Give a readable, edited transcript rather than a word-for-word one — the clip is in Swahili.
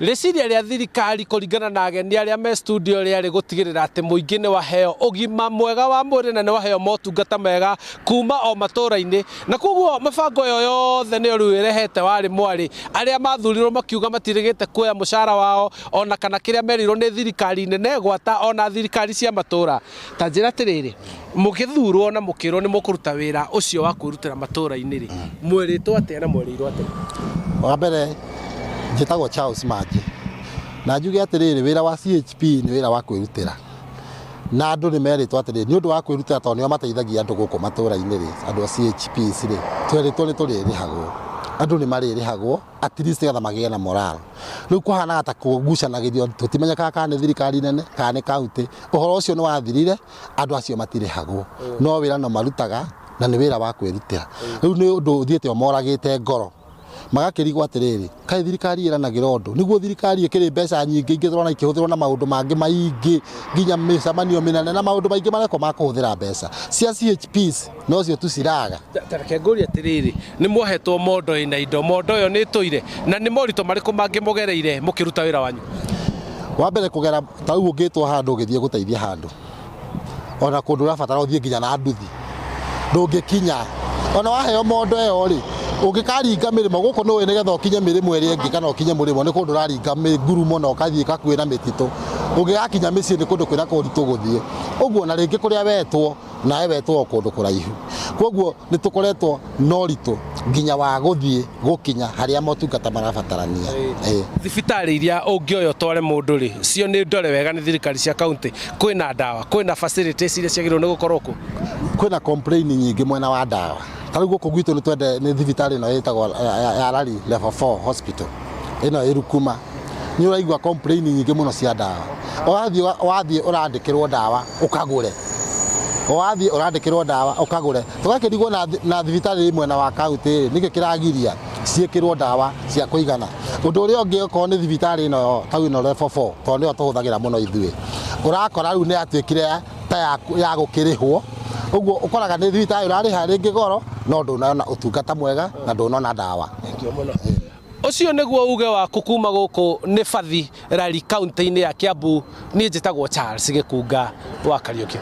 Reciria rĩa thirikari kũringana na ageni arĩa me studio rĩarĩ gũtigĩrĩra atĩ mũingĩ nĩ waheo ũgima mwega wa mwĩrĩ na nĩ waheo motungata mega kuma o matũũra-inĩ, na koguo mĩbango ĩyo yothe nĩyo rĩu ĩrehete warĩ mwarĩ arĩa mathurirwo makiuga matirĩgĩte kuoya mũcara wao ona kana kĩrĩa merirwo nĩ thirikari nene gwata ona thirikari cia matũũra. Ta njĩra atĩrĩrĩ, mũgĩthurwo na mũkĩrwo nĩ mũkũruta wĩra ũcio wa kwĩrutĩra matũũra-inĩ rĩ, mwĩrĩtwo atĩa na mwĩrĩirwo atĩa? Wa mbere njĩtagwo Charles Manji na njuge atĩrĩrĩ, wĩra wa CHP nĩ wĩra wa kwĩrutĩra na andũ nĩ merĩtwo atĩrĩrĩ nĩ ũndũ wa kwĩrutĩra tondũ nĩo mateithagia andũ gũkũ matũũra-inĩ rĩ, andũ a CHPs rĩ, twerĩtwo nĩ tũrĩrĩhagwo, andũ nĩ marĩrĩhagwo at least getha magĩe na moral. Rĩu kũhana ta kũgucanagĩrio, tũtimenyekaga kana nĩ thirikari nene kana nĩ kaunti, ũhoro ũcio nĩ wathirire, andũ acio matirĩhagwo, no wĩra no marutaga na nĩ wĩra wa kwĩrutĩra. Rĩu nĩ ũndũ ũthiĩte ũmoragĩte ngoro, magakĩrigwo atĩrĩrĩ, kaĩ thirikari ĩranagĩra ũndũ nĩguo thirikari ĩkĩrĩ mbeca nyingĩ ingĩthorana ikĩhũthĩrwo na maũndũ mangĩ maingĩ nginya mĩcemanio mĩnene na maũndũ maingĩ mareko ma kũhũthĩra mbeca cia CHPs no cio tu ciraga. Tareke ngũria atĩrĩrĩ, nĩ mwohetwo mondo ĩna indo, mondo ĩyo nĩ ĩtũire na nĩ moritũ marĩkũ mangĩ mũgereire mũkĩruta wĩra wanyu? Wa mbere kũgera ta rĩu ũngĩtwo handũ ũgĩthiĩ gũteithia handũ, ona kũndũ ũrabatara ũthiĩ nginya na nduthi ndũngĩkinya, ona waheo mondo ĩyo rĩ, ũngĩkaringa mĩrĩmo gũkũ nĩwe nĩgetha ũkinye mĩrĩmo ĩrĩa ĩngĩ kana ũkinye mũrĩmo nĩ kũndũ ũraringa ngurumo na ũgathiĩ kakuĩ na mĩtitũ, ũngĩgakinya mĩciĩ nĩ kũndũ kwĩna kũritũ gũthiĩ, ũguo na rĩngĩ kũrĩa wetwo nawe wetwo kũndũ kũraihu, koguo nĩ tũkoretwo na ũritũ nginya wa gũthiĩ gũkinya harĩa motungata marabatarania. Thibitarĩ iria ũngĩoya ũtware mũndũ rĩ, cio nĩ ndore wega nĩ thirikari cia kaunti, kwĩna ndawa, kwĩna facilities iria ciagĩrĩirwo nĩ gũkorwo kuo? Kwĩna complain nyingĩ mwena wa ndawa. Tarĩu gũkũ gwitũ nĩ twende nĩ thibitarĩ ĩno ĩtagwo ya Rari Level 4 Hospital ĩno ĩ Rukuma, nĩ ũraigua complain nyingĩ mũno cia ndawa. Wathiĩ ũrandĩkĩrwo ndawa ũkagũre, wathiĩ ũrandĩkĩrwo ndawa ũkagũre. Tũgakĩrigwo na thibitarĩ mwena wa kaunti nĩkĩ kĩragiria ciĩkĩrwo ndawa cia kũigana. Ũndũ ũrĩa ũngĩ okorwo nĩ thibitarĩ ĩno ta ĩno Level 4 tondũ nĩyo tũhũthagĩra mũno ithuĩ, ũrakora rĩu nĩ yatuĩkire ta ya gũkĩrĩhwo, ũguo ũkoraga nĩ thibitarĩ ũrarĩha rĩngĩ goro no ndũnona ũtungata mwega na ndũnona ndawa. Ũcio nĩguo uge waku kuma gũkũ nĩ Bathi Rari kaunti-inĩ ya Kiambu. Niĩ njĩtagwo Charles Gĩkunga wa Kariũki.